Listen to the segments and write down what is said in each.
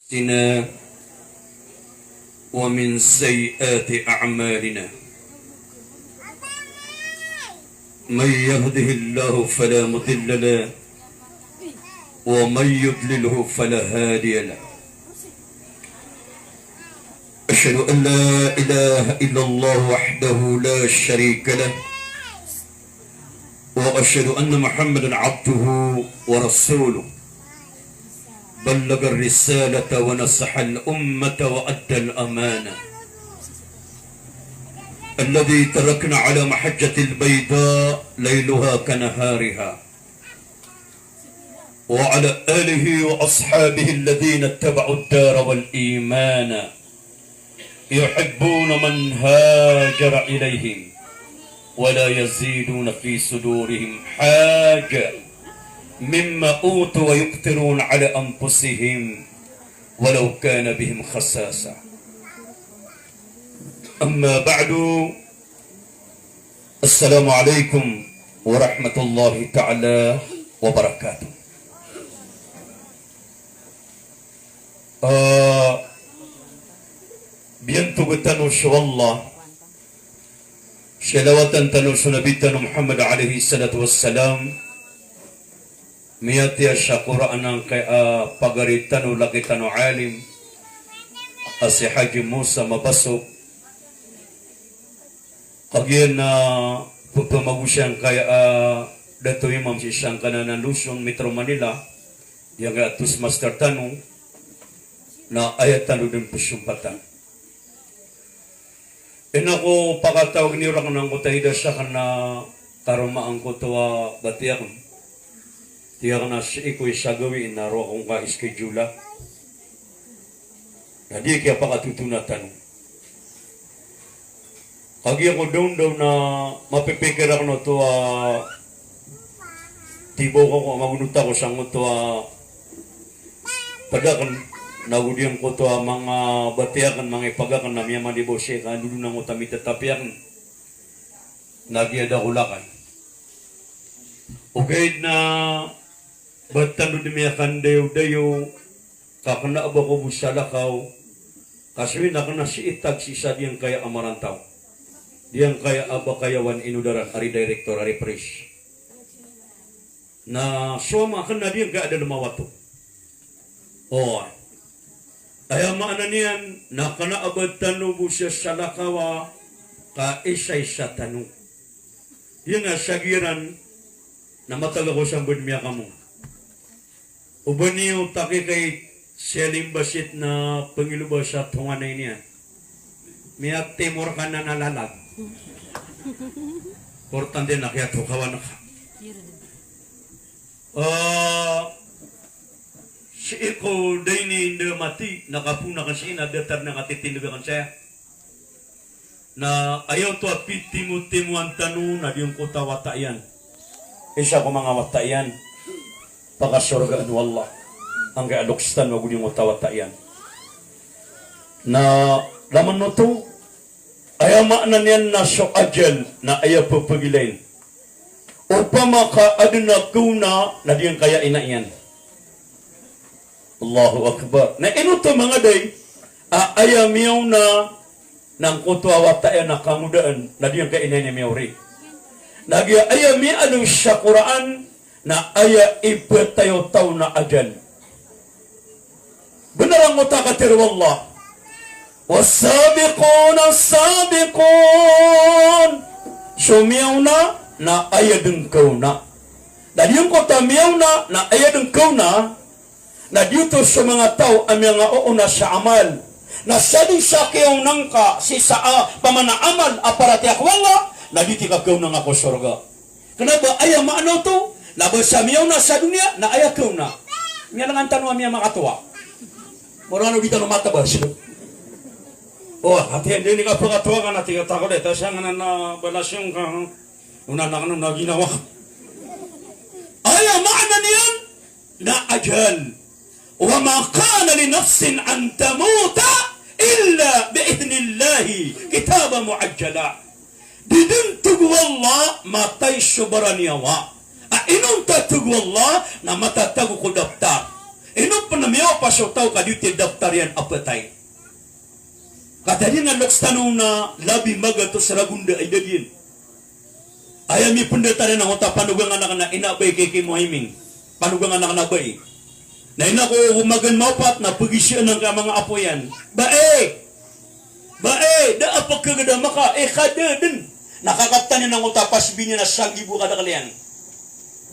أنفسنا ومن سيئات أعمالنا من يهده الله فلا مضل له ومن يضلله فلا هادي له. أشهد أن لا إله إلا الله وحده لا شريك له وأشهد أن محمدا عبده ورسوله بلغ الرسالة ونصح الأمة وأدى الأمانة الذي تركنا على محجة البيضاء ليلها كنهارها وعلى آله وأصحابه الذين اتبعوا الدار والإيمان يحبون من هاجر إليهم ولا يزيدون في صدورهم حاجة مما أوتوا ويقترون على أنفسهم ولو كان بهم خساسة. أما بعد، السلام عليكم ورحمة الله تعالى وبركاته. بينتو بتنوش والله شلوatan tanus Nabi Tanu Muhammad alaihi salatu wassalam miyatia syakura anang kaya pagaritanu laki tanu alim asi Haji Musa mabasok kagian na pupamagusyang kaya Dato Imam si Sangkananan Luzon Metro Manila yang atus master tanu na ayat tanu din pusyumpatan. Ako pakatawag ni orang nang kutahida siya kana karumaan ko tuwa batiyak. Tiyak na iko'y siya gawin na ro akong ka-schedule. Na di kaya pakatutunatan. Kagi ako doon daw na mapipikir ako na tuwa tibo ko magunuta ko siyang tuwa padakan nagudiyan ko to mga batiyakan, mga ipagakan na miya manibosye ka, dulu nang utami tatapiyakan. Nagyada kulakan. Okay na batan do miya kandayo-dayo, kakana aba ko busalakaw, kasi nakana si itag si isa diyang kaya amarantaw. Diyang kaya aba kayawan inudaran, ari director, ari pres. Na suama kan na diyang kaya ada lumawato. Oh, kaya maana niyan, nakanaabad tanu bu siya salakawa ka isay sa tanu. Yung nga sagiran na matalago sa budmiya ka mo. Uban niyo taki kay Selim Basit na pangiluba sa tunganay niya. Miyak timur ka na nalalag. Portan din na kaya tukawan na ka. Si iko dayni na mati nakapuna kasi na datar na katitiligan siya na ayaw to at timu-timuan tanu na diyong kota watayan isa ko mga watayan pakasurgaan wallah ang kaalukstan wag diyong kota watayan na laman no to ayaw maanan yan na so ajal na ayaw papagilain upama ka aduna kuna na diyong kaya inayan. Allahu Akbar. Na inuto mga day, ayaw miyaw na ng kutwa wataya na kamudaan na diyang kainay ni miyaw rin. Nagya ayaw miyaw anong sa Quran na ayaw ipatayo taw na ajal. Benar ang utakatir wallah. Wasabiqun as-sabiqun. So miyaw na ayaw deng kaw na. Na diyang kota miyaw na ayaw deng kaw na na dito sa mga tao ang mga uuna sa amal na sadi sa kiyong nangka si saa pamanaamal aparati akwala na dito kakaw nang ako surga kanaba ayaw maano to labas sa miyaw na sa dunia na ayaw kaw na nga lang ang tanong miya makatuwa morano dito na matabas hati hindi ka pagkatuwa ka na tingatago dito siya nga na balasyon ka una na ka nang naginawa ayaw maana niyan na ajal وما كان لنفس أن تموت إلا بإذن الله كتابا معجلا بدون تقوى الله ما تيش برانيوا إنهم تقوى الله نما تتقو دفتر Ino panamyo pa siya tao kadito daftarian apatay. Katadi nga lokstanong na labi magato sa ragunda ay dadin. Ayami pendetari na ngota panugang anak na inabay kay Mohiming. Panugang anak na bay. Na ina ko humagan maupat na pagisya ng mga apoyan. Bae, da apa kagada maka kada din. Nakakaptan niya ng utapas binya na siyang ibu kada kalian.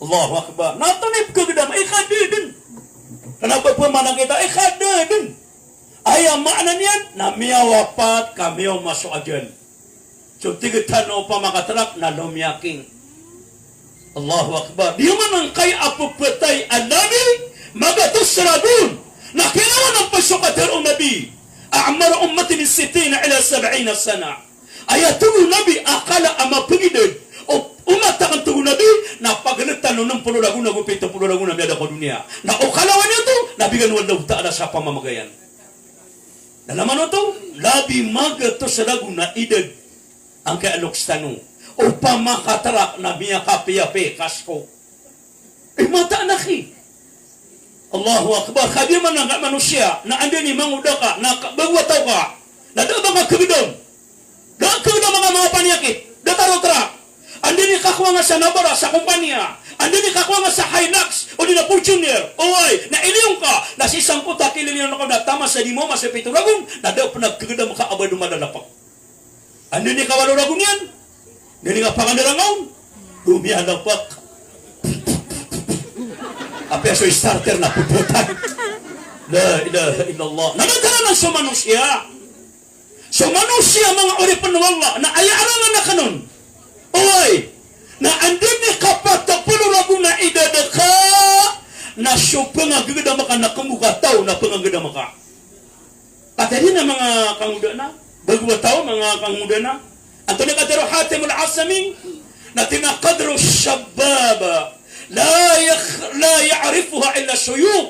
Allahu Akbar. Natanip kagada kada din. Kenapa pemanang kita kada din. Ayam makna niyan na miya wapat kami masuk ajan. So tiga tano pa makatrak na lumiyaking. Allahu Akbar. Di man kay apo patay anabi magatus radun. Nakinawa ng pasukater o nabi. A'mar ummati min 60 ila 70 sana. Ayatulu nabi akala ama pagidid. O umatakan tugu nabi na pagalitan ng 60 lagu na 70 lagu na ada ko dunia. Na okalawan ito nabigan wala ta'ala sa pamamagayan. Nalaman ito labi magatus lagu na idid ang kaalokstanu. Upa makatarak na miya kapiyape kasko. Mata anaki. Allahu Akbar. Kadi man nga manusia na andi ni manguda ka na bagwataw ka. Na da mga kagidon. Da kagidon mga panyakit. Da tarotra. Andi ni kakwa nga sa nabara sa kumpanya. Andi ni kakwa nga sa Hilux o di na Fortuner. Oy, na iliyong ka. Na si sangkot akilin niyo na tama sa dimo mas pituragon. Na da panagkagidon maka abado madalapak. Andi ni kawalo ragon yan. Dili nga panganirangaw. Dumiyadapak. Apa so starter na puputan. La ilaha illallah. Nagdala sa manusia. Sa manusia mga uripan wala na ayaran na kanon. Oy, na andun ni kapatapulo lagu na idadaka na siyo pangagada maka na kamuka tao na pangagada maka. Katali na mga kanguda na. Bagwa tao mga kanguda na. Anto ni katero Hatim al-Asami na tinakadro shababa. لا يعرفها إلا الشيوخ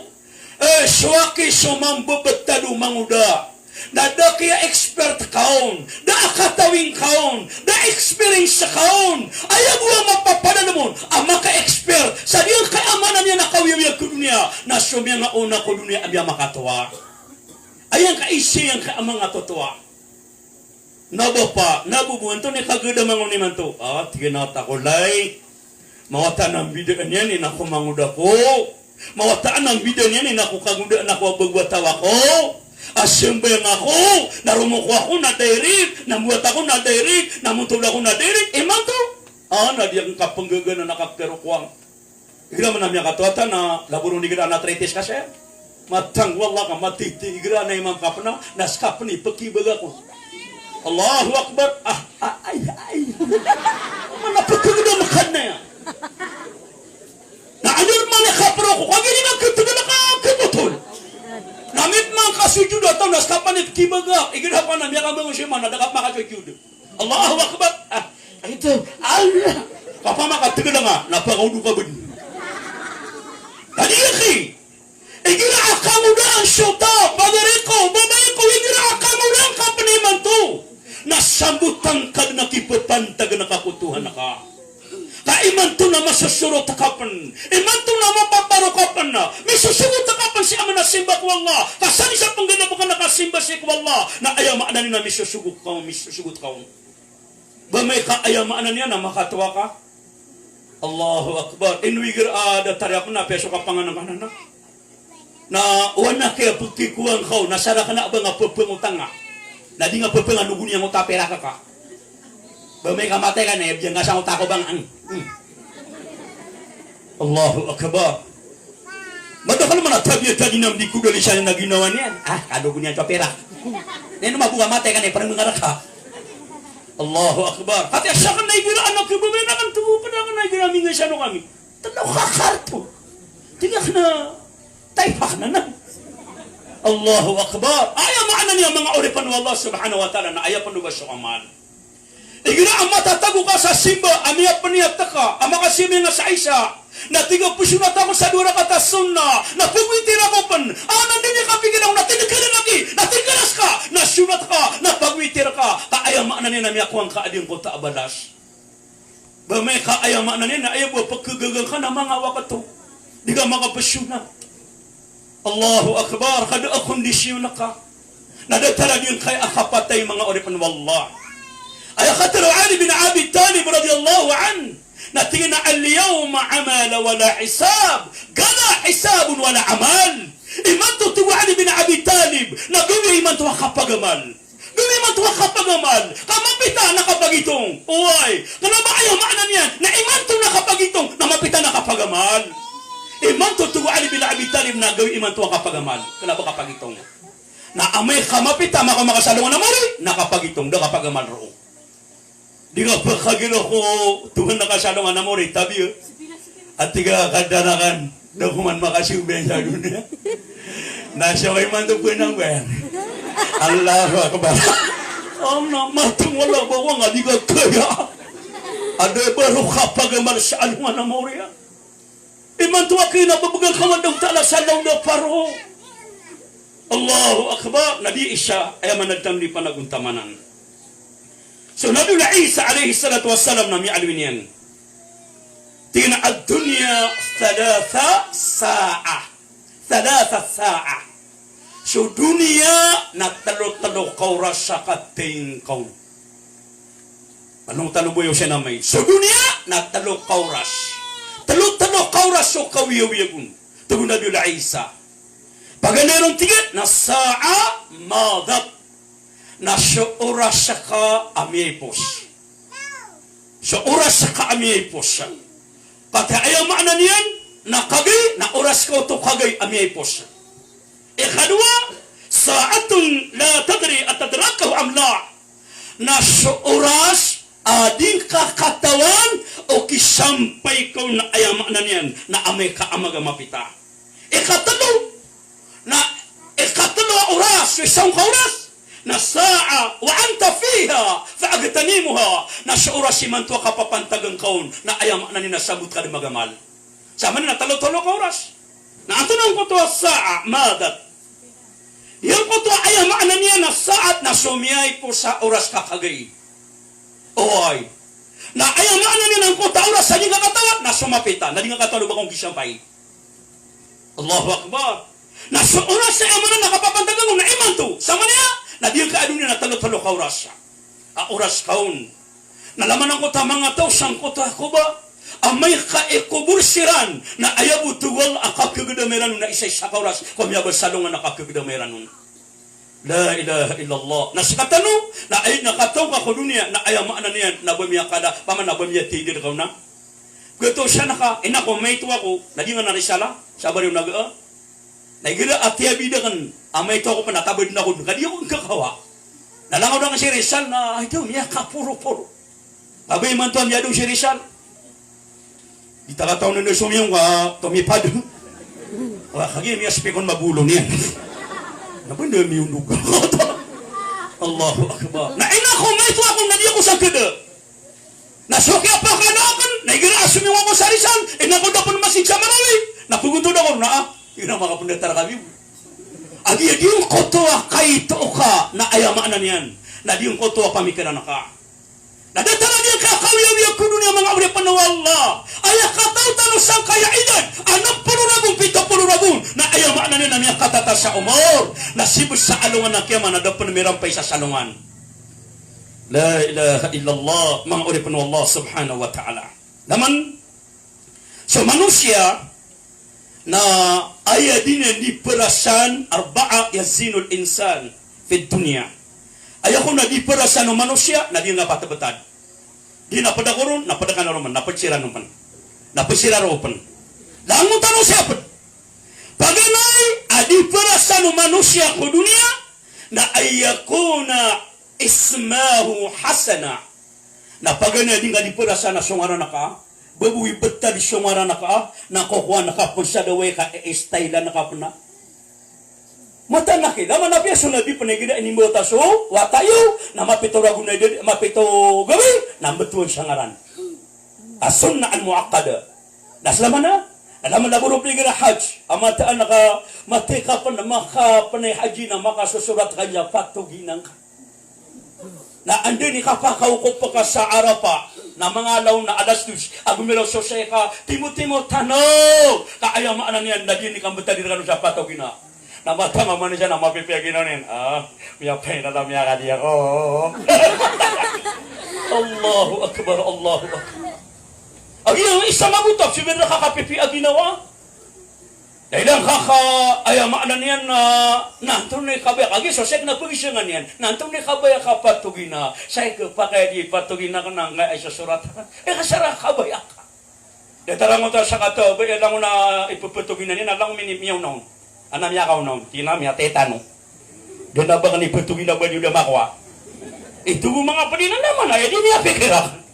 شواكي سومان ببتلو manguda da kaya expert kaon da akatawing kaon da experience kaon ayaw mo mapapada naman ama ka expert sa diyan kay amanan niya nakawiyag ko dunia na sumya nga una ko dunia abya makatawa ayan ka isi yang ka amang atotoa nabapa nabubuan to ni kagada mangon ni man to tiginata ko lay mawataan ang video niya ni naku manguda ko. Mawataan ang video niya ni naku kaguda naku bagwatawa ko. Asembeng ako, narumok ako na dairik, namuat ako na dairik, namutul ako na dairik. Emang to? Na diyang kapanggaga na nakakterokwang. Igra man namya katuata na laburong digira na tretis kasi. Matang wala ka matiti igra na imang kapna, naskapni pakibaga ko. Allahu Akbar. Ay. Mana pagkagada makan na yan. Na anur man kapro ko kagi ni magkatugal ka kaputol namit man kasujud atau naskapan it kibaga igirapan na miya kabang siya man nadakap makasujud Allahu Akbar itu Allah papa makatugal nga napakaudu ka ben tadi yaki igira akamudan syota bagariko babayko igira akamudan kapaniman to nasambutan kag nakipapantag nakakutuhan ka iman to na masusurot kapan iman to na mapaparo kapan na may susurot kapan si ama nasimba ko Allah kasan siya pang ganda ka nakasimba si ko Allah na ayamaan na may susugot ka ba may kaayamaan niya na makatuwa ka Allahu Akbar inwigir ada taryak na peso ka panganan na wana kaya pagkikuang ka nasara ka na ba nga pagpangutang na di nga pagpangan nugun niya mo tapera ka Bamay kamatay ka na, diyan nga sa utako bang Allahu Akbar. Madakal man tabiya tadi nam di kudali siya na ginawa niyan. Kadugo niya sa pera. Neno mabuga matay ka na, parang mga raka. Allahu Akbar. Hati asya ka na igira anak ko, bamay na kan tubo pa na ka na igira minga siya no kami. Tanaw kakarto. Tingak na, taypak na na. Allahu Akbar. Ayaw maana niya mga uripan wa Allah subhanahu wa ta'ala na ayaw panuba siya kaman. Igira ang matatago ka sa simba, amiyap paniyap taka, ang makasimil nga sa isa, na tiga pusunat ako sa dura kata sunna, na pagwitir ako pan, nandun yung kapigin ako, natinigkalan lagi, natingkalas ka, nasunat ka, na pagwitir ka, kaayama na niya na miyakuang kaading ko taabalas. Ba may kaayama na niya na ayaw mo pagkagagang ka na mga wakato, di ka makapasunat. Allahu Akbar, kada kondisyon naka. Nadatala din kay akapatay mga oripan wallah. Ay khataro Ali bin Abi Talib radiyallahu an. Natina al-yawma amala wala hisab. Gala hisabun wala amal. Iman to Ali bin Abi Talib. Nagumi iman to kapagamal. Gumi man to kapagamal. Kamapita nakapagitong. Uy, kana ba ayaw maanan yan? Na iman to nakapagitong, namapita nakapagamal. Iman to Ali bin Abi Talib na gawin iman to kapagamal. Kana ba kapagitong? Na amay kamapita makamasalungan na mali, nakapagitong, nakapagamal ro. Di ka pagkagino ko tuhan nakasalungan na mali, tabi at tiga kadanakan na kuman makasiubay sa dunia. Nasa way man to po ng bayan. Allahu Akbar. Na matang wala ba nga di ka kaya. Ada baru kapagamal sa alungan na mali. Iman to akina babagang kamadang tala sa law na paro. Allahu Akbar. Nabi Isya ay managtam di panaguntamanan. So Nabi Isa alaihi salatu wassalam nami alwin yan. Tingnan ad-dunya thalatha sa'a. So dunia na talo-talo kauras sa kating kaun. Anong taluboyo siya namay? So dunia na talo kauras. Talo-talo kauras so kawiyawiyagun. Tugon Nabi Isa. Pagalerong tigat na sa'a madat. Na sa oras sa ka amiyipos. Sa oras sa ka amiyipos. Pati ayaw maanan yan, na kagay, na oras ko to kagay amiyipos. Ikadwa, sa'atun la tadri at tadrakaw amla. Na sa oras, ading kakatawan o kisampay ko na ayaw maanan yan, na amay ka amagamapita. Ikatalo oras, isang oras, na sa'a wa anta fiha fa'agtanimuha na sa oras si mantua kapapantagang kaon na ayam na ninasabot ka ng magamal. Sama na talo-talo ka oras. Na ato nang ko to sa'a madat. Yung ko to ayam na niya na saat na sumiyay po sa oras kakagay. Oy. Na ayam na niya nang ko ta oras sa di kakatawat na sumapita. Na di kakatawat ba kong gisampay. Allahu Akbar. Na sa oras sa ayam na nakapapantagang na iman to. Sama niya na diyan ka adunin na talo-talo ka oras. Oras kaon. Nalaman ang kota mga tao, sang kota ko ba? Amay ka ikubursiran na ayaw tuwal akakagdameran na isa-isa ka oras. Kumiyabas salungan akakagdameran nun. La ilaha illallah. Na sa katano, na ay nakataw ka ko dunia, na ayaw maanan niyan, nabamiya ka na, paman nabamiya tidir ka na. Gato siya naka, inako, may tuwa ko, na di nga narisala, sabar yung naga, naigila at tiyabida kan, amay to ako pa natabad na ako, kadi ako kakawa. Nalangaw na nga si Rizal na, ito, niya kapuro-puro. Abay man to, niya doon si Rizal. Di takataw na nasumiyong ka, tumipad. Kagi, niya spikon magulo niya. Napanda mi yung lugar. Allahu Akbar. Na inako, may to ako, nadi ako sa kada. Nasukya pa ka na ako, naigila asumiyong ako sa Rizal, inako dapat masig sa Marawi. Napuguntod ako na, yun ang mga pundatara kami. Agi yung kotoa kay to ka na ayamaan na niyan. Na di yung kotoa pamikiran na ka. Nadatala niya kakawiyawiya kuno niya mga uri panawala. Aya kataw-tano sang kaya edad. Anang pulurabong, 70 na ayamaan na niya na niya katata sa umor. Nasibos sa alungan na kiyama na dapat mirampay sa salungan. La ilaha illallah. Mga uri panawala subhanahu wa ta'ala. Naman, so manusia, na aya din di perasan arba'a yazinul insan fi dunya. Aya ko na di perasan ng manusia na di nga patabetad. Di na padakoron, na padakan naman, napatsira naman. Napasira ropan. Langon tanong siya pa. Paganay adi perasan ng manusia ko dunia na ayakuna ismahu hasana. Na paganay di nga di perasan na sungara na ka. Babuwi betta di sumara na ka, nakukuha na ka pun sa daway ka, e-styla na ka pun na. Mata na ki, naman na piya sunabi panagida ini mo taso, watayo, na mapito ragun na mapito gawi, na betuan sangaran. Asun na al-muaqqada. Naslaman na, alaman na burong pligin na hajj, amataan na ka, matika pa na maka panay haji na makasusurat kanya, patuginan ka. Na andi ni kapakaw ko pa ka sa Arapa, na mangalaw na alas dus agumilaw so say ka timo-timo tanaw kaaya maanan yan na din ikang betadi kanu sa patogina na mata man siya na mapipiyaginanin miya pay na lang miya ka diya ko Allahu Akbar Allahu Akbar agi ang isa mabutok sibir na kakapipiyaginawa dahil ang kaya maanan yan na nantong na ikabaya. Kagi so sek na pagisangan yan. Nantong na ikabaya ka patugina. Say ka pa kaya di patugina ka nang ay sa surat. Kasara kabaya ka. Dahil tarang mo sa kato. Baya lang mo na ipapatugina niya. Alang mo minimiyaw noon. Anam yakaw noon. Tinam ya tetano. Dahil na ba ka ipatugina ba niyo na makwa? Ito mga padinan naman. Ay di niya pikirak.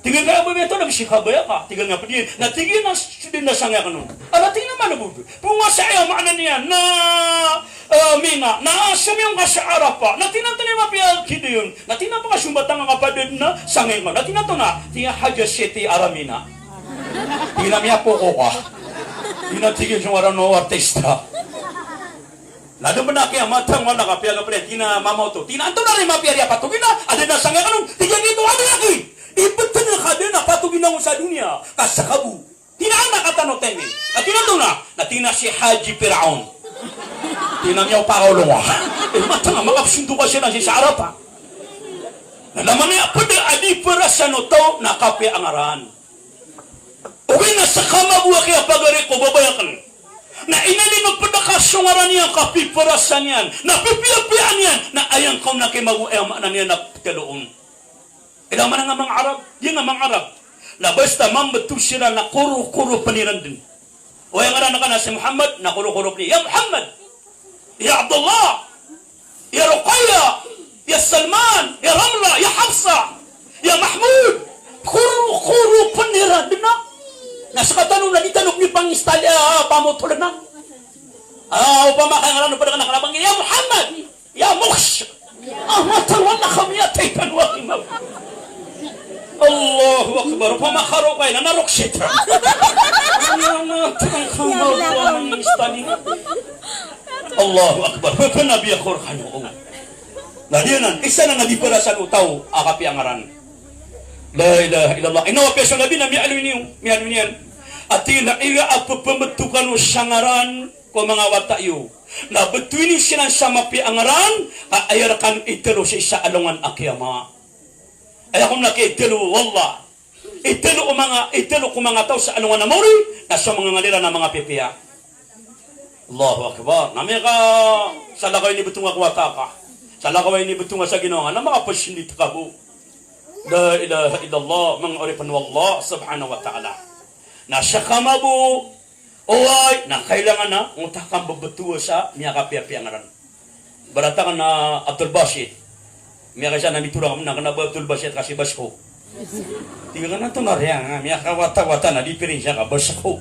Tinggal ka ba ito, nagsikabaya ka. Tinggal nga pa din. Natingin na din na sangya ka nun. Tingnan naman na budo. Pumasaya, maana niya na mina, na asamyang ka sa arapa. Natinan to na mapiyag kidiyon. Natinan pa ka sumbatang nga padid na sangay mo. Natinan to na, tiya haja seti aramina. Tingnan niya po ko ka. Tinatigil yung araw no artista. Lalo ba na kaya matang wala ka piyag ka pa rin. Tina mamaw to. Tina to na rin mapiyag ya patugin na. Adin na sangya ka nun. Tingnan dito, ano lagi? Ibetan na ka din na patugin na mo sa dunia. Kasakabu. Tinaan na katano temi. At tinando na tina si Haji Firaun. Tinang niya paraw lunga. Mata nga makapsundo ka siya na si Sarapa. Nalaman niya, pada adi perasa no tao na kape angaran. Okay na sa kamabuha kaya pagari ko babayakan. Na inalimag pada kasungaran niya kape perasa niyan. Na pipiyapian niyan. Na ayang kaw na kay mabuayama na niya na teloon. Ilang man nga mga Arab, yung nga mga Arab, na basta mambetu sila na kuro-kuro paniran din. O yung nga na si Muhammad, na kuro-kuro paniran. Ya Muhammad, Ya Abdullah, Ya Ruqayya, Ya Salman, Ya Ramla, Ya Hafsa, Ya Mahmud, kuro-kuro paniran din na. Nasa katanong na itanong ni pang-istali, pamotulan na. Upamakang pada ka nakalabang, Ya Muhammad, Ya Mukhsh, matawan na kami at itan wakimaw. Allahu Akbar. Pamakaro kayo na naroksit. Allahu Akbar. Panabi ako kayo. Nadiyanan, isa na nalipara sa utaw, akapiangaran. La ilaha illallah. Inawa peso nabi na mialuniyan. At ila at pamatukan o sangaran ko mga watayo. Na betuini sila sa mapiangaran, ayarakan itero sa isa alungan akiyama. Ay akong nakitilo, wallah. Itilo ko mga tao sa anong namori, na sa mga ngalila na mga pipiya. Allahu Akbar. Nami ka, sa lakaway ni Butunga kuwata ka. Sa lakaway ni Butunga sa ginawa, na mga pasinit ka po. La ilaha illallah, mga oripan wallah, subhanahu wa ta'ala. Nasa kamabu, oy, na kailangan na, utakang babatua sa miya kapiya-piyangaran. Barata ka na Abdul Basit. Miya kasi na miturang na Abdul Basit kasi basko. Tinggal na ito na riyan, miya kawata-wata na di pirin siya ka basko.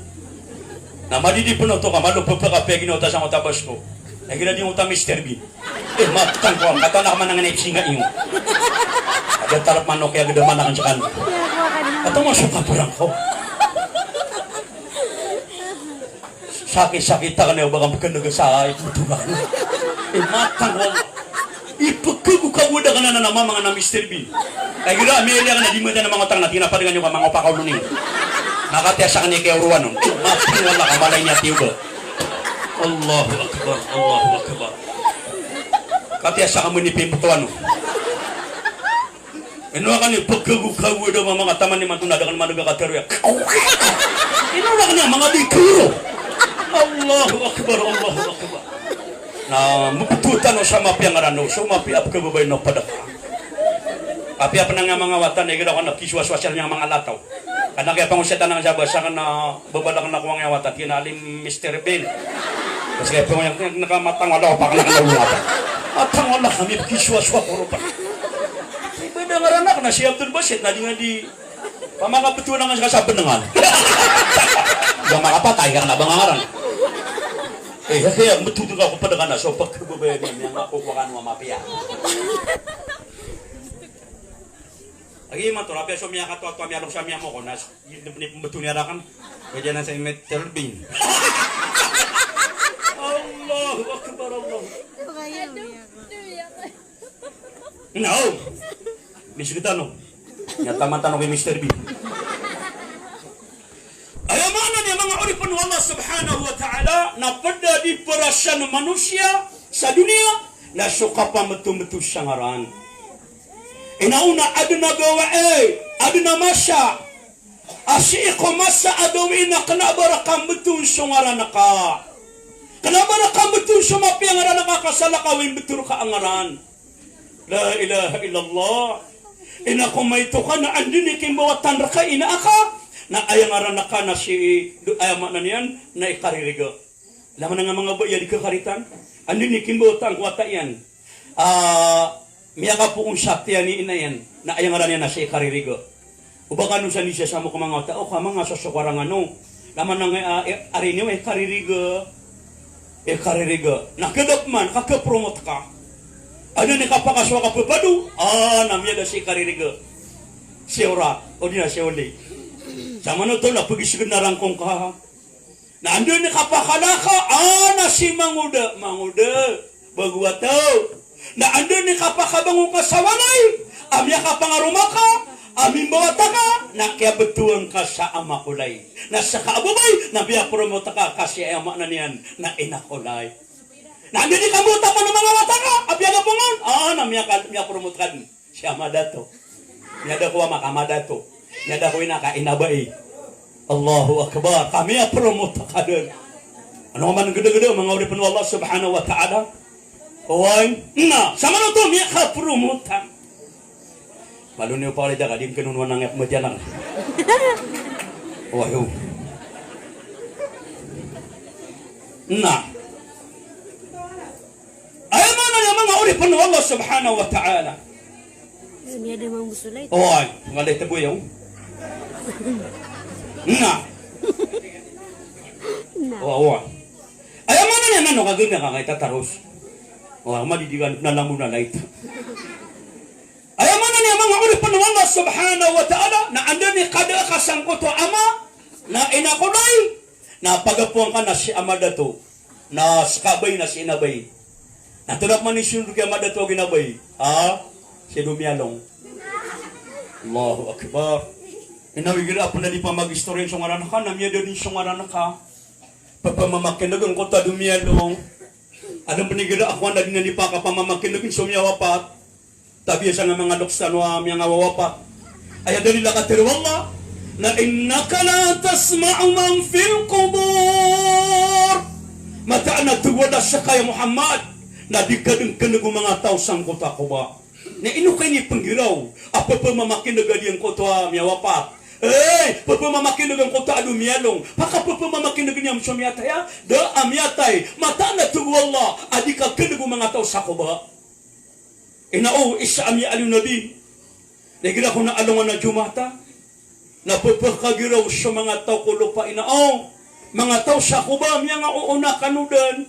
Na madidi po na ito ka, malupapakapya ginota sa mga basko. Nagila din uta Mr. B. Matang ko, kata na ka man ng naipsing ka iyo. Ada tarap manok kaya gada manakan sa kan. Atau masuk kapulang ko. Sakit-sakit ka na yung baka magkandaga sa iputungan. Matang ko. Ipagkabukabuda ka na naman mga na Mr. Bean. Kaya gila, Amelia ka na di mo na mga utang na tinaparingan nyo ka mga upakaw nun yun. Nakatiya sa kanya kaya uruan nun. Matang wala ka, malay niya tiyo ba. Allahu Akbar, Allahu Akbar. Katiya sa kanya ni Pimutuan nun. Inuwa ka niya, pagkabukabuda mga taman ni Mantunada ka naman nagkakaterya. Inuwa ka niya, mga dikiro. Allahu Akbar, Allahu Akbar. Na mupututan o sa mapiangaran o so mapiap ka babay no padaka. Apiap na nga mga watan, nagigil ako nakiswas-wasyan niya mga lataw. Kana kaya pangusyatan ng sabasa ka na babalakan na kuwang nga watan, kinalim Mr. Bill. Kasi kaya pang nakamatang wala ko pa ka nakalawatan. Atang wala kami kiswas-wa ko pa. Iba na nga ranak na si Abdul Basit, na di nga di pamakaputunan nga sa benangan. Yung makapatay ka na bangangaran. Kaya matutug ako pa na so pagkababayan niya nga kukuha ng mapia. Lagi man to, rapi so miya ka to at miya sa miya mo ko na yung betunya kan. Kaya na sa Mr. Bean. Allahu Akbar Allah. No. Bisita no. Nyata mantan oke Mr. B. Ayaw mana niya mga uripon Allah subhanahu wa ta'ala na pada di perasaan manusia sa dunia na suka pa metu-metu sangaran. Inauna adna gawae, adna masya. Asiiko masa adawin na kanabarakang betun sangaran ka. Kanabarakang betun sumapi ang aran nakakasalakawin betul ka angaran. La ilaha illallah. Ina ko may tuka na andin iking bawatan raka ina aka. Na ayang aranaka na si ayamak na niyan na ikaririga. Laman na nga mga baya di kakaritan. Andun ni kimbotan kuwata yan. Miyaka po kong sakti yan ni ina yan na ayang aran yan na si ikaririga. Ubakan nung sa nisya sa mo kumanga tao ka mga sasukwarang ano. Laman na nga arin yung ikaririga. Ikaririga. Nakadap man kakapromot ka. Ano ni kapakaswa ka pupadu? Namiyada si ikaririga. Siora. O di na si Oli. Sama na ito, napagisigan na rangkong ka. Na andun ni kapakalaka, na si Manguda. Manguda, bagwa tao. Na andun ni kapakabangon ka sa walay. Amya ka pangaruma ka, amin bawata ka, na kaya betuan ka sa amakulay. Na sa kaabubay, na biya promota ka, kasi ama na niyan, na inakulay. Na andun ni kamuta ka ng mga mata ka, abya ka pungon. Na miya promota ka, si Amadato. Miya da kuwa makamadato. Nada ko ina ka inabai. Allahu akbar. Kami promote ka din. Ano man gede-gede mga uri panu Allah subhanahu wa ta'ala. Oy, na sama no to mi ka promote. Malu ni pa ida ka dim kenunuan nang majalang. Wahyu. Na. Ay mana yang mga uri panu Allah subhanahu wa ta'ala. Semi ada mang busulay. Oy, ngalay taboy yaw. Na. Wah. Ayaw mana niya nano kaganda ka kay tataros. Madidigan na lang muna light. Ayaw mana niya mga uripan ng Allah subhanahu wa ta'ala na anda ni kada kasangko to ama na inakulay na pagapuan ka na si Amadato na skabay na si inabay. Natulap man ni Sundu kay Amadato ginabay. Si Dumialong. Allahu akbar. Inawigira po na di pa mag-istorya yung ngaran ka, namya din yung ngaran ka. Papamamakinagin ko ta Dumialong. Anong panigira ako na din na di pa kapamamakinagin sumyawapat. Tabi sa nga mga doksan wa mga wawapat. Ay adali la katirwalla na innaka la tasma'u man fil qubur. Mata na tuwada sa kay Muhammad na di kadang-kadang mga tao sang kota ko ba. Na ino kay ni panggiraw. Apa pamamakinagin ko to miyawapat. Papamamakinagin ko ta Dumialong. Paka papamamakinagin niya sumyataya. Da amyatay. Mata na tuwalla. Adi ka kadang mga tao sa ko ba. Isa ami alim nabi. Nagira ko na alungan na jumata. Napapakagiraw sa mga tao ko lupa mga tao sa kuba. Miya nga uuna kanudan.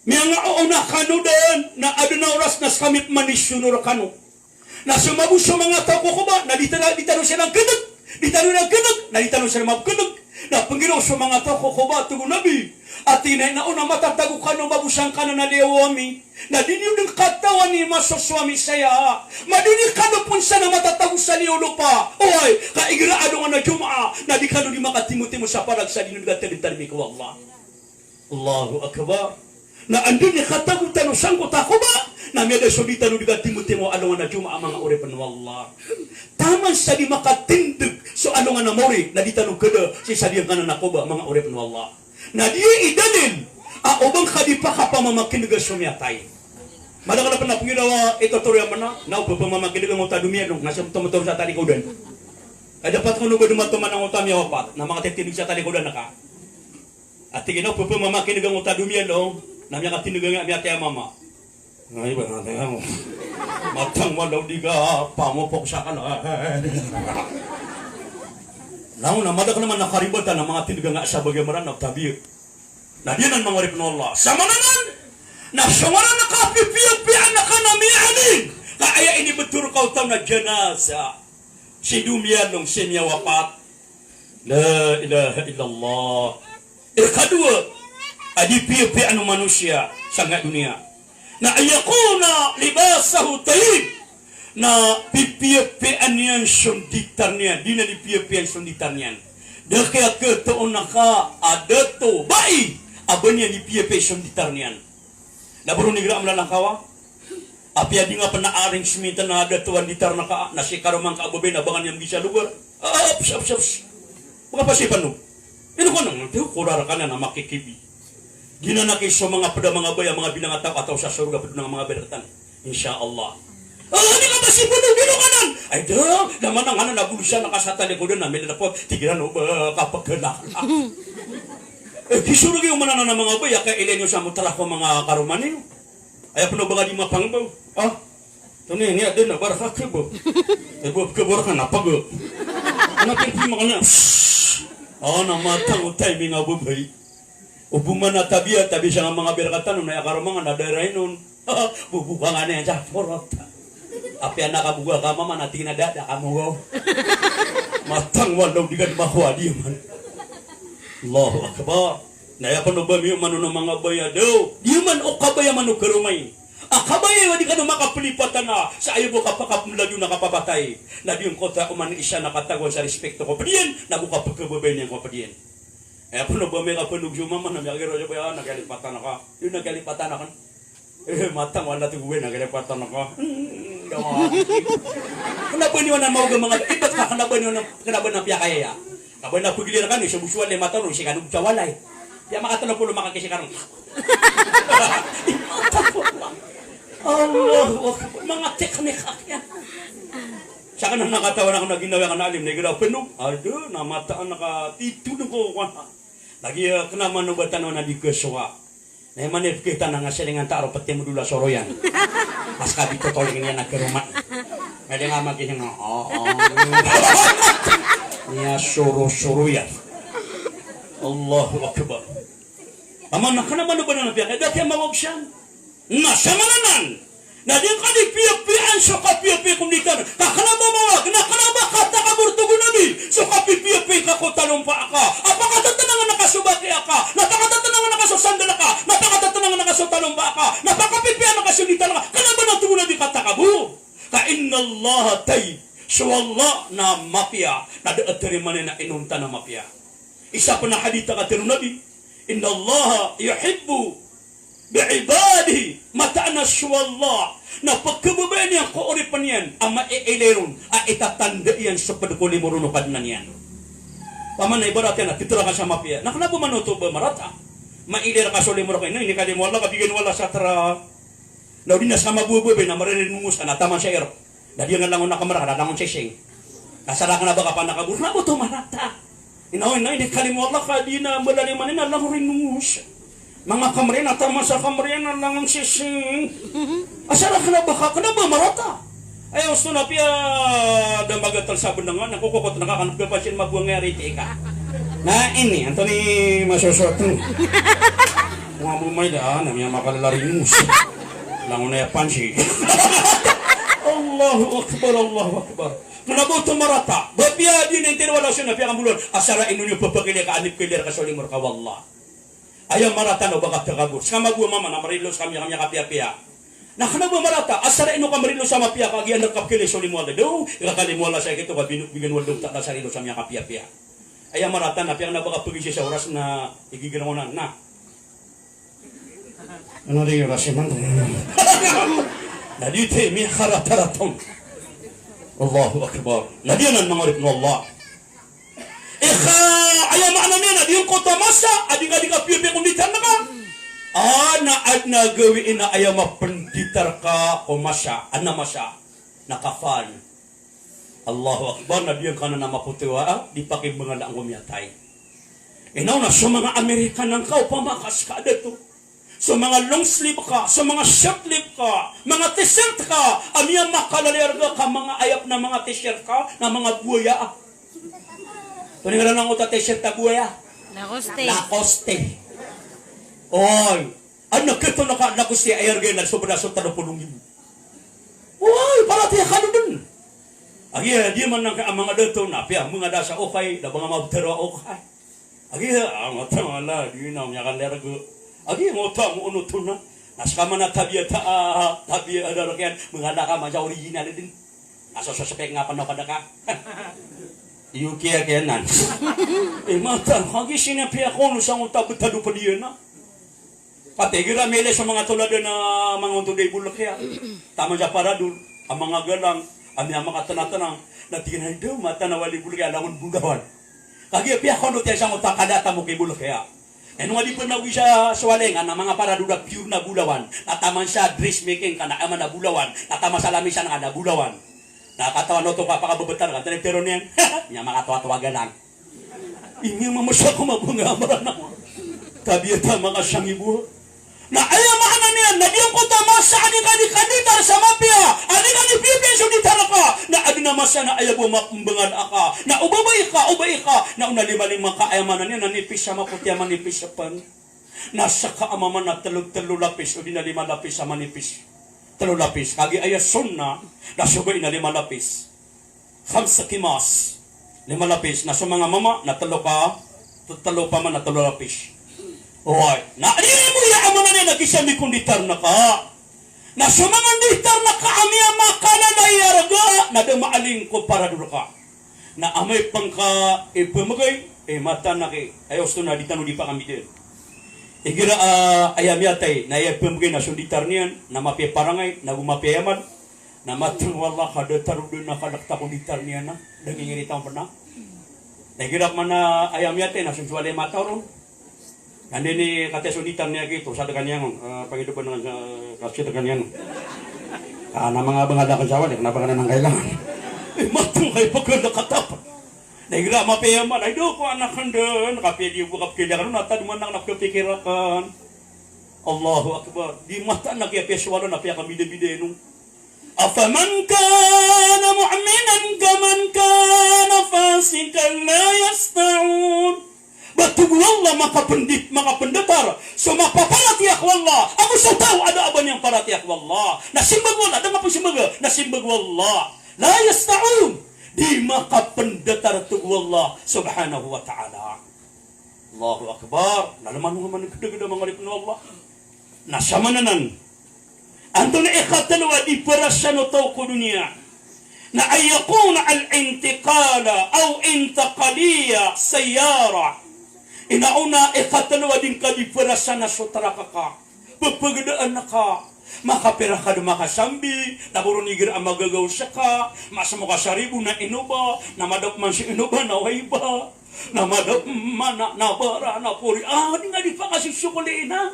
Miya nga uuna kanudan. Na aduna oras nas kamit manisunur kanu. Na sumabos sa mga tao ko kuba. Na ditano siya ng kadag. Ditano ng kadag. Na ditano siya ng mabkadag. Na panggiraw sa mga tao ko kuba. Tugo nabi. At inay na una matatago ka no mabusang ka na naliwami. Na dinyo ng katawan ni masoswami saya. Madini ka no punsa na matatago sa liulo pa. Oy, kaigiraado nga na Jum'a. Na di ka no di makatimuti mo sa parag sa dinyo nga talim-talim ko Allah. Allahu akbar. Na andun ni katago tano sangko tako ba? Na may da solita no di katimuti mo alungan na Jum'a mga orepan wallah. Taman sa di makatindig so alungan na mori. Na di tanong kada si sadiyang ka na nakoba mga orepan wallah. Na dia idalin ubang kadipa ka pamamakinig sumyatay. Madaka na pa na pangirawa ito turya man na pamamakinig ang uta Dumialong nasa tumotor sa talikodan. Ay dapat kung nubad matuman ang uta miyawapat na mga titinig sa talikodan na ka. At tiginaw pamamakinig ang uta Dumialong na mga katinig nga miyatay mama. Ngay ba natin ang matang malaw di ka pamupok sa kanan. Namun namada ka naman nakaribatan ng mga tindigang nga sa bagaimana nagtabir. Na diyan ang mga ripno Allah. Sama naman, na sumara na kapipiyan na ka namiyanin. Kaya ini betul kau tahu na jenazah. Si Dumialong semyawapat. La ilaha illallah. Kedua, adipiyan manusia sangat dunia. Na ayakuna libasahu tayyib. na pipiapian niyan sunditan niyan. Di na pipiapian sunditan niyan. Dahil ketoon naka adato bai aban niya di piapian sunditan niyan. Nabaru ni gira amlalangkawa. Api adi nga panaaring smita na adatuan ditar naka nasi karomang kaababe na bangan yang bisa lugar. Aps. Mga pasipan no. Ino ko nang tiyo kurar ka na makikibi. Ginanakis sa mga pada mga baya mga binangataw atau sa surga pada mga beratan. Insyaallah. Di ka pasipan no gino kanan. Ay dong, naman ang ano nabulusan nakasatali ko doon namin na po tigiran no kapagkanak. Kisurugi yung manana ng mga baya kaya ilenyo sa mutara ko mga karuman niyo. Ay puno baga di mapangbaw. Tuni ni ada na baraka kebo. Ebo kebor kana pago. Ana pipi makana. Ana matang timing abu bai. Ubuman na tabia tabi sa mga berkatan na akaramang na dairain bubukangane aja porot. Api anak kabuga ka mama nating na dada kamu go. Matang walaw digan bahwa dia man. Allahu akbar. Naya pa no ba mi manu no mga baya do. Di man o kabaya manu kerumay. Kabaya wadi kanu makapalipatan na sa ayo mo kapakapulagyo nakapapatay. Na di yung kota uman isa nakatagwan sa respeto ko padiyan. Nabuka pagkababay niya ko padiyan. Pa no ba mi kapanugyo mama na miyagiro siya ba nagalipatan na ka. Yung nagalipatan na kan. Matang wala tuguin nagalipatan na ka. Kanaban niyo na mauga mga ibat ka kanaban niyo na kanaban na piyakaya. Kaban na pagiliran kan sa busuan le matano si kanug jawalay. Ya makatulong po lumakakisi karong. Allah, mga teknik yan. Saka nang nakatawa na ako na ginawa ka na alim, nagiraw penog. Aduh, namataan nakatitulong ko. Lagi kenaman nubatan na di keswa. Na manip kita na nga silingan taro pati mo dula soroyan. Mas kabito tolong niya nagkarumat. Kaya nga magiging niya soro-soroyan. Allahu Akbar. Aman na kanaman ba na nabiyak? Dati ang mawag siya. Nasa malanan. Na di ka di piyapian sa kapiyapi kumdikan. Kakalaba mawag. Nakalaba kata kaburtugo nabi. So kapiyapi ka ko talumpa ka. Apakatatanang nakasubati ka. Napakatatanang nakasusandala ka. Napakatatanang nakasutalumpa ka. Napakapipian nakasulitan ka. Kalaba na tugo nabi kata kabu. Ka inna Allah tay. So Allah na mapya. Na daatarimanin na inunta na mapya. Isa pa na hadita ka tiro nabi. Inna Allah yuhibbu bi'ibadihi mata'anas wallah na pagkababayan niya kauripan yan ang maiileron itatanda yan sa padukuli mo runukad na niyan. Paman na ibarat yan titira ka sa mapya nakalabo manuto ba marata mailera ka suli mo rin ini kalim wala kabigyan wala sa tara na di na sa mabububi na marininungus ka na taman sa ero na di nga lang nakamara na langon sa sing nasara ka na ba ka pa nakabur na mo to marata. Inaw ini kalimwala ka di na balalimanin na lang rin nungus. Mga kamrin at tama sa kamrin na lang ang sising. Asara ka na baka ka na ba marata? Ayaw gusto na piya damagatal sabon na nga. Nakukukot nakakanap ka pa siya mabuang nga riti ka. Na ini, anto ni masusoto. Mga bumay daan, namaya makalalarin nungus. Langon na yapan siya. Allahu Akbar, Allahu Akbar. Nabuto marata. Babiya din ang tinawala siya na piyang mulon. Asara inunyo papagili ka anip kilir ka solimor ka wallah. Ayaw marata no baka tagagur. Sa magwa mama na marilos kami kapiya-piya. Nakanabu marata. Asara inu ka marilos sa mapiya ka gian nakapkili solimor. Do, ikakalimwala sa ito ka binugbigan waldog tak na sarilo sa mga kapiya-piya. Ayaw marata na piyang nabaka pagisi sa oras na igiginawanan na. Ano rin yung rasiman? Nadite mi harataratong. Allahu Akbar. Nadiyanan mga ripno Allah. Ayaw maana niya na diyong kota masa. Adik-adik ka piyapi kumditan na ka. Naad na gawiin na ayaw mapanditar ka o masa. Ana masa. Nakafan. Allahu Akbar. Nadiyan ka na na maputiwa. Di pakibanga na ang umyatay. Inaw na sa mga Amerikan ng ka. Pamakas ka dito. So mga long sleeve ka, so mga short sleeve ka, mga t-shirt ka, amiyang makalalerga ka, mga ayap na mga t-shirt ka, na mga buaya. Tunin nga lang ang t-shirt na buaya. Lacoste. Lacoste. Oy, ang nakito na ka, Lacoste ayargay, nagsobra-so tanong pulungin. Oy, parati ka doon. Agi, di man ang mga dito na, piya, mga dasa okay, na mga mabtero okay. Agi, ang matang ala, di na, mga kalerga. Agi mo ta mo uno tuna Naskama na tabiya ada rakyat mengada ka maja original din. Aso sosepek nga pano kada ka. Yuki again nan. Mata hagi sinapia ko no sang utak betadu pa diyan na. Pategira mele sa mga tulad na mga untuday bulak ya. Tama ja para dul ang mga galang ami ang mga tanang na tingnan daw mata na wali bulak ya lamun bugawan. Kagi pia ko no tiya sang utak kada ta mo kay bulak ya. Eno nga di pa nawi siya swalengan na mga paradudak pure na bulawan. Nataman siya dressmaking ka na ama na bulawan. Natama sa lamisan nga na bulawan. Nakatawa no to kapakababetan ka. Pero niyan, niya makatawa-tawagan lang. Ini mamasya ko mabungamara na. Kabiyata mga siyang ibu. Na ayamahan na niyan, na diyan ko tamasa adik-adik-aditar sa mapya. Adik-adik-adik so di taraka. Na adi na masya na ayabo makumbangad aka. Na ubay ka. Na unalimaling mga kaayamanan niya, nanipis siya maputi manipis siya pan. Nasa kaamaman na talo lapis o di na 5 lapis sa manipis. 3 lapis. Kagi ayas sunna, nasugay na 5 lapis. 5 kimas. 5 lapis. Nasa mga mama, na 3 pa man na 3 lapis. Oy, na mo ya amana na nagisami kunditar na ka. Na mga ditar na ka amia makala na yarga na dumaaling ko para dulu ka. Na amay pangka ipamagay mata na kay ayos to na ditano di pa kami din. Igira ayam yatay na ipamagay na sunditar niyan na mapiparangay na gumapiyaman na matang wallah kada tarudun na kalakta kunditar niyan na dagingiritan pa na. Igira mana ayam yatay na sunsualay mata ron. Andi ni kata sunitan niya gitu, sa dagan yang panghidupan ng kasih dagan yang. Na mga bangada kansawan, kenapa ka na nang kailangan? Matang kayo pagkanda katapan. Nagira mapayaman, ay do ko anak kandan, kapili bukap kailangan, natad mo nang nakapikirakan. Allahu Akbar. Di mata na kaya peswala na kaya kami bide nung. Afaman kana mu'minan kaman kana fasikan la yasta'un. Batug wallah maka pendetar so mapapalatiak wallah aku so tahu ada aban yang paratiak wallah nasimbag wallah ada ngapa simbag nasimbag wallah la yasta'un di maka pendetar tug wallah subhanahu wa ta'ala. Allahu akbar. Nalaman mo man gede-gede mangalip na Allah nasamananan anto na ikatan wa di parasano taw ko dunia na ayakuna al-intiqala aw intaqaliya sayyara. Inauna ikatanwa din ka di perasa na sutara ka. Pagpagadaan na ka. Makapira ka na makasambi. Naburunigir ang magagaw siya ka. Masamo ka sa ribu na inuba. Namadap man si inuba na waiba. Namadap man na bara na puri. Di nga di pa kasi sukuliin ha.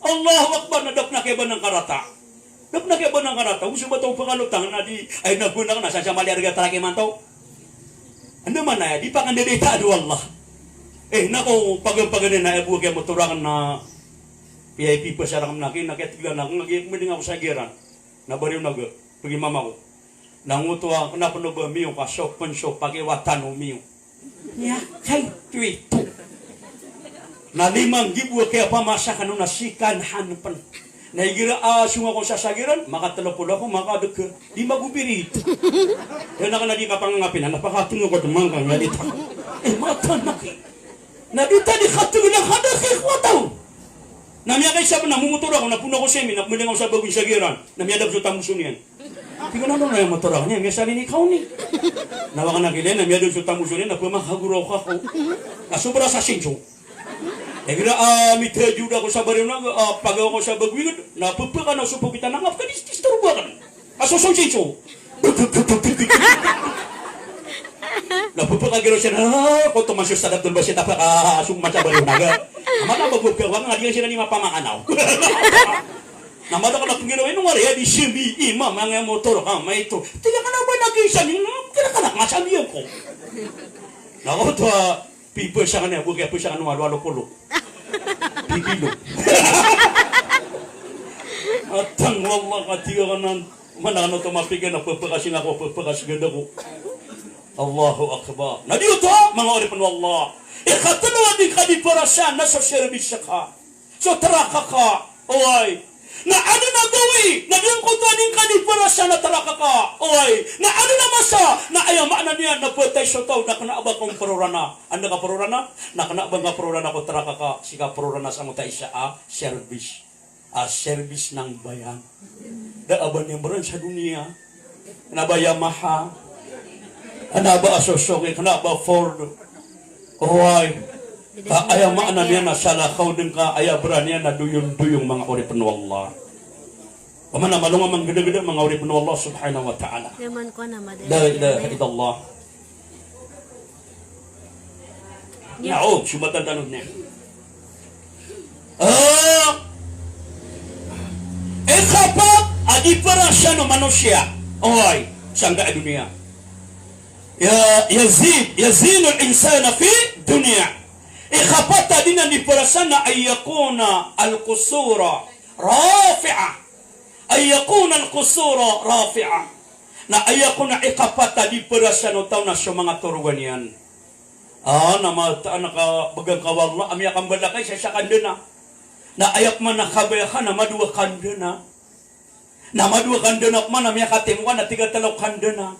Allahu Akbar. Nadap na kaya ba ng karata? Nadap na kaya ba ng karata? Gusto ba itong pangalutang na di ay naguna ka na sa maliarga talaki man to? Ano man na di pa kandidata adu Allah. Nako pag-paganin na ibu kaya motorangan na PIP pa siya rakam nakin nakitigan na kung nagiging ako sa giran na bariw na ga pagi mama ko nangutuwa kenapa no ba miyo ka shop pagiwatan o miyo ya kay tuito na 5,000 kaya pamasa kanu nasikan hanpan naigira sunga ko sa sagiran makatalapulo ko makadek 5 gubirit yan na di ka pangangapin napakatungo ko tumangkang nalita mata naki Nabita di khatulog lang hadaki ko taw. Namya kay siya na mumotor ako napuno ko semi nakmuling ako sa bagong sagiran. Namya dab sa tamusun yan. Tingnan na yung motor ako niya, may sali ni ikaw ni. Nawa ka nakilin, namya dab sa tamusun yan, napumahaguraw ka ko. Nasubra sa sinso. Nagira mitha juda ko sa bariw na pagaw ko sa bagwigod, napupaka na supok kita nangap ka disturba ka. Asusong sinso. Napupakagiro siya na kung tumasyo sa datul ba siya tapakasong macabarin naga amata bagog ka wang ngadiyan siya ni mapamanganaw namata ka na kung ginawa nung wari di simi ima mga motor may ito tiga ka na ba nag-isa kinakanak masabihan ko nako to people siya kanya bugay po siya kanya walo pulo pipilo atang wallah katiga ka na manano to mapigan na papakasin ako papakasin ko Allahu Akbar. Na dito mga oripon wallah. Ikatanwa din ka di parasyan na sa service ka. So taraka ka. Oy. Na ano na gawi? Na diyan ko din ka di parasyan na taraka ka. Oy. Na ano na masa? Na ayamaan na niya na pwetay sa tao na kanaaba kong parurana. Ano ka parurana? Na kanaaba nga parurana ko taraka ka. Sika parurana sa mga isa service. Service ng bayan. Daaban yang beran sa dunia. Kenapa Yamaha? Kenapa Suzuki? Kenapa Ford? Hoy. Ayah makna niya na salakaw din ka. Ayah berani na duyong-duyong mga uripin Allah. Pamana malunga mang gede-gede mga uripin Allah subhanahu wa ta'ala. Naman ko na madali. La ilaha illallah. Naon, sumatan tanong niya. Ikapat adiparasya ng manusia. Oy, sangga dunia. Yazinu al-insana fi dunia. Ikapat din ang diparasya na ay yakuna al-kusura rafi'a. Ay yakuna al-kusura rafi'a. Na ay yakuna ikapat diparasya no tao na sa mga turuan yan. Bagang kawalla, amya kang balakay sa kandena. Na ayak man nakabayakan na madua kandena. Na madua kandena man amya katimwan na 3 kandena.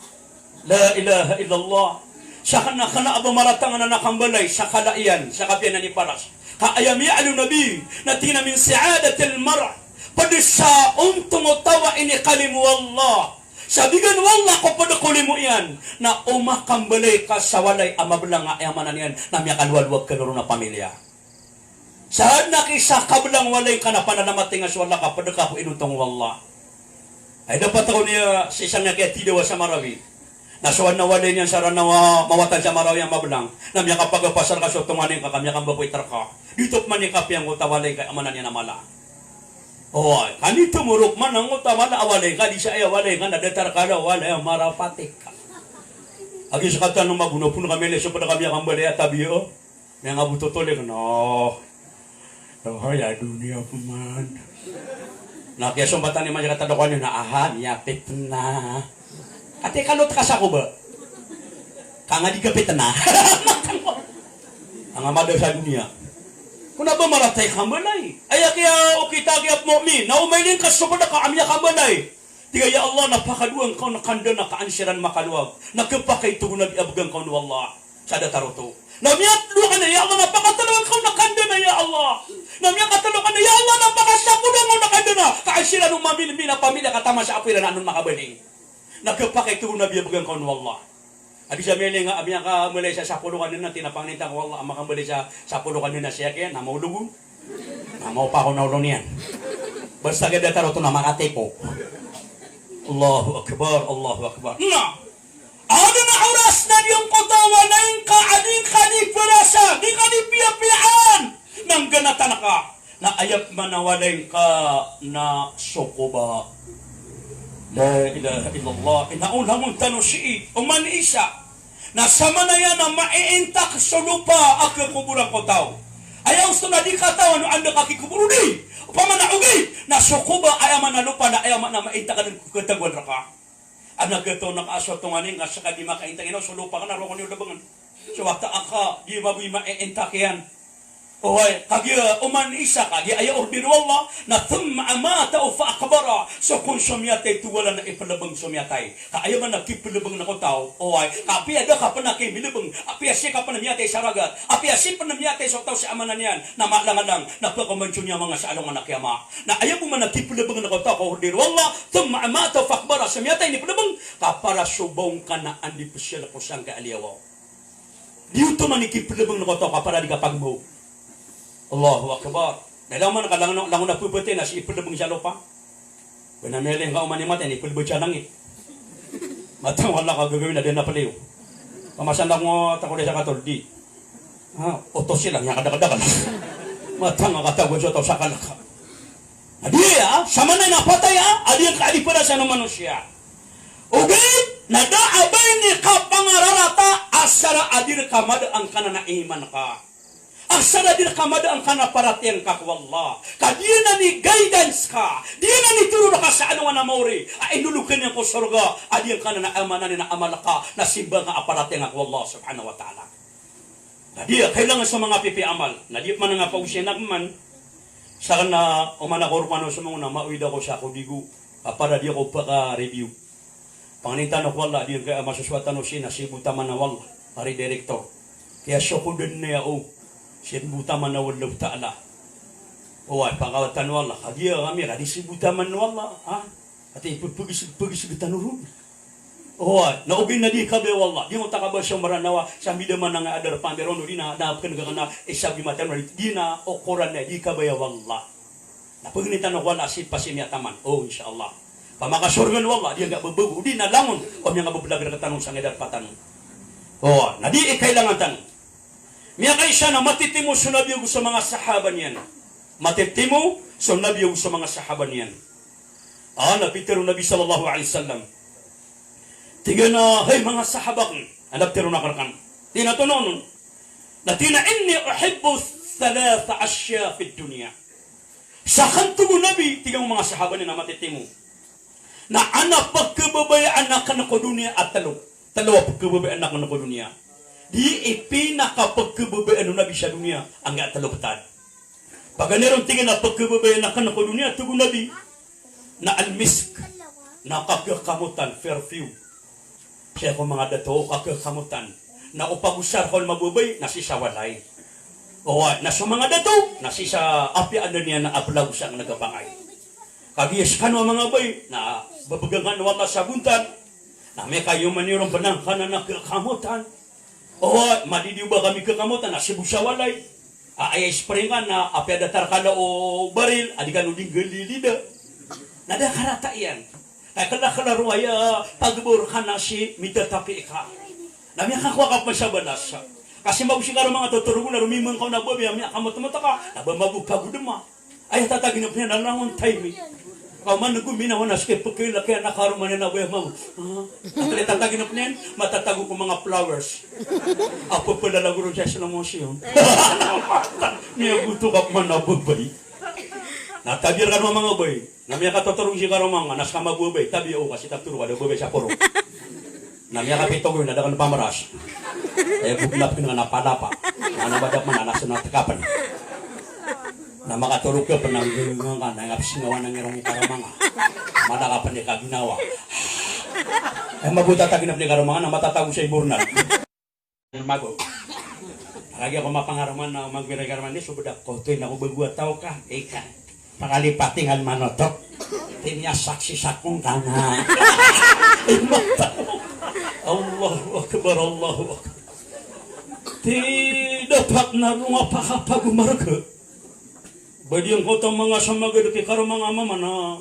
La ilaha illallah. Sa kana abamaratang na nakambalay sa kalaian, sa kapiyanan ni Paras. Kaayam ya'alu nabi na tina min si'adatil mar' padisa tumutawa ini kalimu Allah. Sabigan wallah ko pada kulimu yan na umakambalay ka sa walay amablang ayamanan yan na miyakalwalwag ka na pamilya. Saan nakisa kablang walay ka na pananamating as wallah ka pada ka po inutong wallah. Ay dapat ako niya sa isang nakiyatidawa sa Marawi. Nasuan na walay niyan sa ranawa mawatan sa Marawi ang mablang na miyakapagapasar ka sa tunganin ka kamiyakang babuitar ka. Dito manikap yung utawalay ka amanan niya na mala. Oh, kani tumuruk man ang utawala awalay ka di siya awalay ka nadatar ka daw walay marapatik ka. Agi sa kata nung maguno puno kami leso pada kami ang balay at tabiyo. May nga butotole ka no. Oh, ya dunia paman. Nakya sumbatan ni man kata dokon na ahan yapit na. Ate kalot ka sa ko ba? Kanga di kapit na. Ang amado sa dunia. Kung ba maratay kamalay? Ay kaya o kita kaya mu'min, na umaylin ka subada ka amya kamalay. Tiga ya Allah napakaduang kau nakanda na kaansiran makaluwag. Nakapakay tugunag iabagang kau na Allah. Sada taroto. Namiyat lukan na ya Allah napakatulungan kau nakanda na ya Allah. Namiyat katulungan na ya Allah napakasakudan kau nakanda na. Kaansiran ng mamilimi na pamilya katama sa apiran na anong makabaling. Nakapakay tugunag iabagang kau na Allah. Abi sa mele nga abya ka mulay sa sapulukan nina tinapangita ko Allah ang makambali sa sapulukan nina siya kaya na maulugon. Mau pa ako naulong niyan. Basta ganda taro to na makate ko. Allahu akbar, Allahu akbar. Na. Ano na oras na yung kutawalain ka ading kanipurasa, di kanipiyapiaan nang ganatan ka na ayap manawalain ka na sukuba. La ilaha illallah. Inauna mong tanong si uman isa na sama na yan na maiintak sa lupa ang kuburan ko tao. Ayaw gusto na di katawa no anda kakikuburo di. Pamanaugi na sukuba ayaman na lupa na ayaman na maintak ka ng katagwan raka. Ang nagato nakaso tunganin nga sa di makaintang ino sa lupa ka na rokon yung labangan. So wakta ka di mabuhi maiintak yan. Oy, kagi uman isa kagi ay order wallah na thumma amata fa akbara so kun sumyatay tuwala na ipalabang sumyatay kaayo man nakipalabang na ko tao oy kapiya da ka panaki milabang apiya si ka panamyatay saragat apiya si panamyatay so tao sa amanan yan na malangalang napakamantsyon niya mga sa along anak yama na ayaw mo man nakipalabang na ko tao ko order wallah thumma amata fa akbara sumyatay ni palabang kapara subong kana andi pasyal ko sang kaaliyaw dito man ikipalabang na ko tao kapara di kapagmo. Allahu akbar. Dalaman ka lang na pupute na si ipulabang siya lupa. Kung nameleng ka umanimatay, ipulabang siya langit. Matang wala ka gagawin na din na paliw. Pamasan lang mo takuli sa katuldi. Otos silang yung kadakadakan. Matang ang katawag siya sa kalaka. Adi sama na napatay adi ang kaadipara sa ng manusia. Okay, nadaabay ni kapangararata asara adir kamad ang kanana iman ka. Asara din kamada ang kanaparating ka wallah. Kadiya na ni guidance ka. Diya na ni turo ka sa ano nga namori. Ay nulukan niya ko surga. Adiyan ka na amanan ni na amal ka. Na simba nga aparating ka wallah subhanahu wa ta'ala. Kadiya kailangan sa mga pipi amal. Nadiyap man nga pausinak man. Sa na umanakorpano sa mga na mauida ko sa kudigo. Para diya ko paka-review. Panganitan ako wallah. Diyan kaya masuswatan o siya. Nasibuta man na wallah. Pari director. Kaya siya ko din niya o. Siya buta man na wallaw ta'ala. Wah, pangawatan wallah. Kagia kami kadi sibutaman wallah. Ha? Ati pergi tanurun. Oh, naubin na di kabe wallah. Di mo takaba siya maranawa sa midama nga adar panderon di na napken kana isabi matan di na okoran na di kabe wallah. Na pagnitan wala si pasimya taman. Oh, insyaallah. Pamakasurgan wallah dia enggak bebebu di na langon om yang ngabublag katanong sa ngedar patan. Oh, na di kailangan tan. Miya kay siya na matitimo sa nabi sa mga sahaba niyan. Matitimo sa nabi sa mga sahaba niyan. Napitero Nabi sallallahu alaihi wasallam. Tiga na, hey mga sahabak, napitero na karkan. Tina tunon. Na tina inni uhibbu thalatha asya fi dunya. Sa kantugo Nabi, tiga mga sahaba niya na matitimo. Na anak pagkababayaan na kanako dunia at Dalawa pagkababayaan na kanako dunia. Di ipinakapagkababayaan ng Nabi sa dunia, ang ataluptan. Paganeron tingin na pagkababayaan na kanako dunia, tugo Nabi, na almisk, na kakakamutan, perfume. Siya ko mga dato, kakakamutan, na upag-usar ko mabubay, na si sa walay. O na sa mga dato, na si sa apian na niya na ablaw siyang nagabangay. Kagiyas ka no mga bay, na babagangan wala sa buntan, na may kayo manirong banangkan na nakakamutan. O madidiw ba kami kakamutan, na si sa walay. Ay springan na apya datar kala o baril, adikan uding galilida. Nada karata yan. Kaya kalaro ay pagbor ka na si mitatapi ka. Nami kakwa ka pa sa balas. Kasi mabusigaro mga tuturo na rumimang ka na babi, ami akamat-mata ka, nabamabupagod ma. Ay tatagin na pinalangon time. Kau man nagumina na skip pagkila kaya nakaruman na nabayang mo. At tatagin na pinin, matatago ko mga flowers. Ako pala laguro siya sa namosyon. Niya gusto ka man na babay. Natabir ka mga bay. Namya ka totorong si karomang nas ka mabubay. Tabi o kasi tapturo ka bubay sa puro. Namya ka pitogoy na dakan pamaras. Buklap ka nga napalapa. Nanabadak man nasa natakapan. Na makatulog ka pananggungan ka na ngapisingawan ng irong karomang. Madakapan ni kaginawa. Mabuta taginap ni karomang na matatago sa iburnal. Mago. Lagi ako mapangaraman na magbiray-garaman ni subudak ko. Tuwin ako bagua tao ka. Ikan. Pakalipatingan manotok. Timnya saksi sakong kana. Allahu Akbar, Allahu Akbar. Tidak na runga pakapagumarga. Badiang kota mga samaga daki karo mga mama na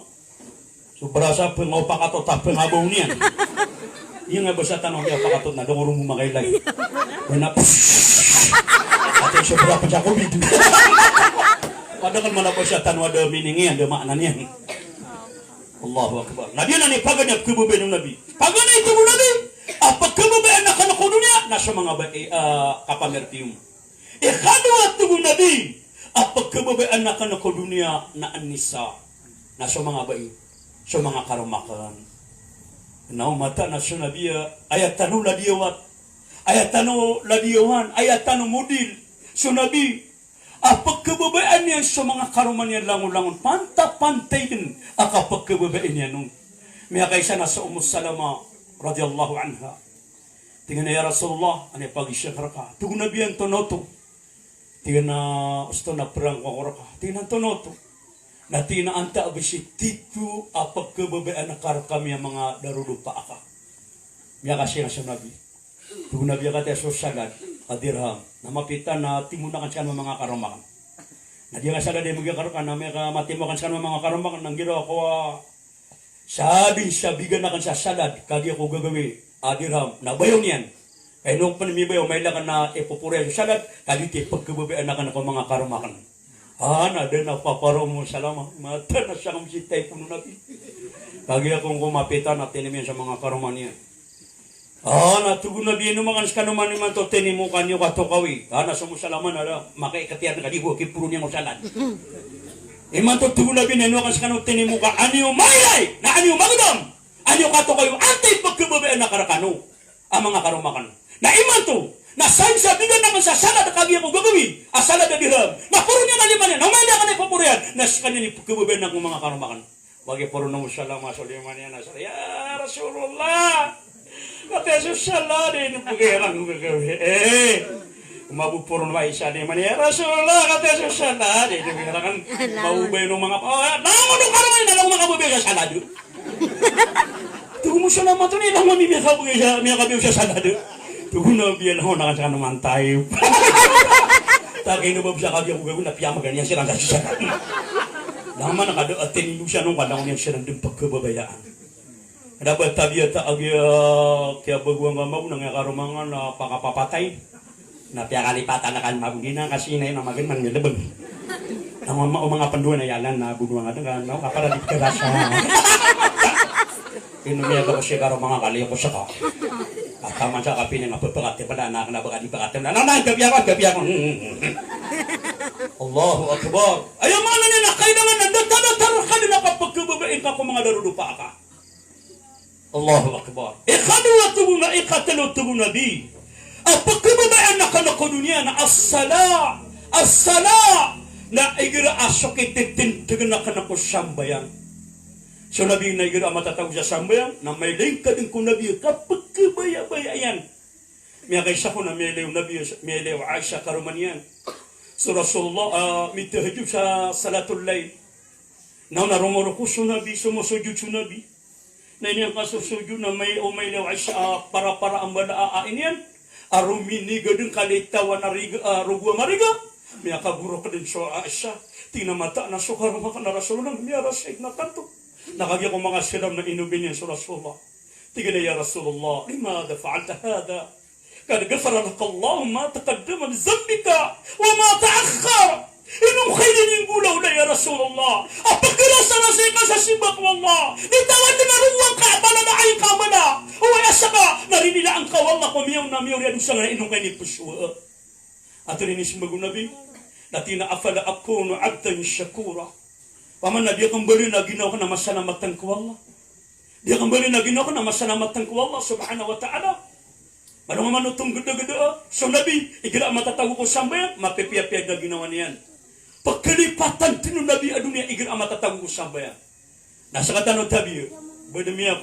subrasa pengaw pakatot pengabaw niyan. Iya nga basa tanong niya pakatot na dungurong mumakailay. Benap. Ate sobra pa siya COVID. Padahal malabas siya tanwa ada meaningnya, ada maknanya. Allahu Akbar. Nabi na ni paganap kubube ng Nabi. Paganay ito ng Nabi. Apa kubube anak anak dunia nasa mga kapamertium. Ikadwa ito ng Nabi. Apa kubube anak anak dunia na anisa nasa mga bai, sa mga karumakan. Naumata na sa Nabi ayat tanu ladiawat. Ayat tanu ladiawan, ayat tanu mudil. Sa Nabi pagkababaan niya sa mga karuman niya langon-langon, pantay din ang pagkababaan niya nung may kaysa na sa Salama radiyallahu anha. Tingnan na ya Rasulullah, ano pag-isya ka? Tugon na biyan tonoto. Tingnan na gusto na perang ka. Tingnan tonoto. Na tinaanta abisi titu pagkababaan na kami ang mga darudo pa aka. May kasi na sa Nabi. Tugon na biyan ka tayo sa salad. Kadirham na mapitan na timunakan siya ng mga karumakan. Na di nga sada di magkakaroon na may matimukan siya ng mga karumakan nang giro ako sabi siya bigan na kan siya salad kagi ako gagawi adirham na bayo niyan. Kaya nung panimibayo may lakan na ipupuri sa salad kagi ti pagkababayaan na kan ako mga karumakan. Na din na paparo mo salama mata na siya kung sitay puno nabi. Kagi akong kumapitan at tinimiyan sa mga karumakan niya. Natugon na biyan naman ka naman naman to tinimukan niyo katokawi. Nasa musalaman na makaikatiyan na kalibo kipuro niya musalan. Iman to tugon na biyan naman ka naman tinimukan. Anyo mayay na anyo magdam. Anyo katokawi. Antay pagkababaan na karakano. Ang mga karumakan. Na iman to. Na saan sa bigan naman sa salad na kagiyang ko gagawin. Salad na dirham. Na puro niya na liman yan. Na may na ka na ipapurihan. Na sa kanya ni pagkababaan ng mga karumakan. Wagi puro na musalama sa liman yan. Ya Rasulullah. Kata Jesus salah din pagkirang gagawin. Kumabupurun wa isa ni man ya Rasulullah kata sana dia kan mau bayno mga namun do karon na lang mga bubi sa salado. Tumo siya naman to ni lang mami ka bubi sa salado. Tuno biyan ho na kan mantay. Tagay no babsa ka biya ko na piyama ganyan siya sa salado. Naman nakado atin siya nung kadang niya siya ng pagkababayaan. Dapat tabiya ta agya kaya baguang mau nang karumangan na pakapapatay. Na piya kalipatan na kan mabugina kasi na magin man nilebeng. Ang mga panduan na yalan na bunuang ada kan no kapara di kerasa. Inunya ko siya karo mga kali ko sa ka. Tama sa kapin nga pagpakate pala anak na baka di pakate na gabi ako. Allahu akbar. Ayo mana niya na kailangan na datar ka na kapagkubabain ka kung mga darudupa ka. Allahu akbar. Ikhadu wa tubuna iqatalu tubuna bi. Pagkababayaan na ka na ko dunia na as-sala na igira asok ititintigan na ka na ko sambayan. So nabi na igira matatawag sa sambayan na may layang ka din ko nabi kapag kabaya-bayan. May kaysa ko na may layang nabi may layang Aisha karumanian. So Rasulullah mitahajub sa salatul layl. Na narumuro ko so nabi sumusujud so nabi. Na iniyang kasusujud na may layang Aisha para ang balaain yan. Arumini gadeng kalitawa na rugwa mariga. Miya kaburo ka din so Aisha. Tinamata na so karuma ka na Rasulullah. Miya Rasul na kanto. Nakagya ko mga siram na inubin niya so Rasulullah. Tigil ya Rasulullah. Limada fa'alta hada. Kad gafara laka Allah ma taqaddama min zambika wa ma ta'akhkhara. Inong kainin yung gulaw na ya Rasulullah. Apagkirasa na sa simbak wallah. Nitawan na naruwang ka. Balanaay ka mana. Uwayasa ka. Narinila ang kawalla ko miyaw na miyaw yan usang na inong kainin puswa. At rin isimbag nabi. Natina afala akunu abdan syakura. Paman na dia kembali na ginawa ka na masalamatan ko Allah. Dia kembali na ginawa ka na masalamatan ko Allah subhanahu wa ta'ala. Manong manutong gada-gada. So nabi, igila matatago ko sambayan. Mapipiyapiyag na ginawa niyan. Pagkalipatan tinu nabi adunia igil amata tagu sambayan. Nasa kata no tabi, badami ako